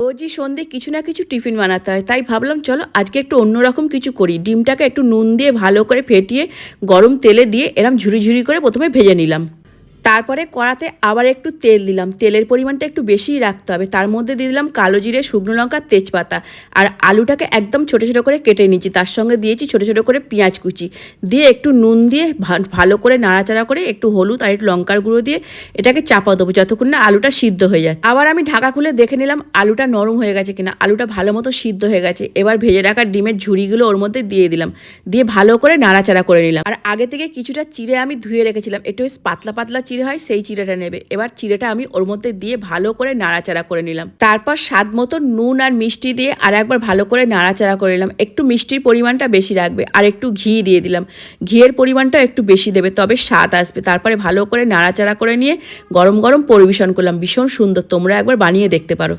রোজই সন্ধ্যে কিছু না কিছু টিফিন বানাতে হয়, তাই ভাবলাম চলো আজকে একটু অন্যরকম কিছু করি। ডিমটাকে একটু নুন দিয়ে ভালো করে ফেটিয়ে গরম তেলে দিয়ে এরম ঝুরি ঝুরি করে প্রথমে ভেজে নিলাম। তারপরে কড়াতে আবার একটু তেল দিলাম, তেলের পরিমাণটা একটু বেশিই রাখতে হবে। তার মধ্যে দিয়ে দিলাম কালো জিরে, শুকনো লঙ্কা, তেজপাতা, আর আলুটাকে একদম ছোটো ছোটো করে কেটে নিচ্ছি। তার সঙ্গে দিয়েছি ছোটো ছোটো করে পেঁয়াজ কুচি, দিয়ে একটু নুন দিয়ে ভালো করে নাড়াচাড়া করে একটু হলুদ আর একটু লঙ্কার গুঁড়ো দিয়ে এটাকে চাপা দেবো যতক্ষণ না আলুটা সিদ্ধ হয়ে যায়। আবার আমি ঢাকা খুলে দেখে নিলাম আলুটা নরম হয়ে গেছে কিনা। আলুটা ভালো মতো সিদ্ধ হয়ে গেছে। এবার ভেজে রাখা ডিমের ঝুড়িগুলো ওর মধ্যে দিয়ে দিলাম, দিয়ে ভালো করে নাড়াচাড়া করে নিলাম। আর আগে থেকে কিছুটা চিড়ে আমি ধুয়ে রেখেছিলাম, একটু পাতলা পাতলা চিড়ে হয় সেই চিড়েটা নেবে। এবার চিড়েটা আমি ওর মধ্যে দিয়ে ভালো করে নাড়াচাড়া করে নিলাম। তারপর স্বাদ মতো নুন আর মিষ্টি দিয়ে আর একবার ভালো করে নাড়াচাড়া করে নিলাম। একটু মিষ্টির পরিমাণটা বেশি রাখবে, আর একটু ঘি দিয়ে দিলাম। ঘিয়ের পরিমাণটা একটু বেশি দেবে, তবে স্বাদ আসবে। তারপরে ভালো করে নাড়াচাড়া করে নিয়ে গরম গরম পরিবেশন করলাম। ভীষণ সুন্দর, তোমরা একবার বানিয়ে দেখতে পারো।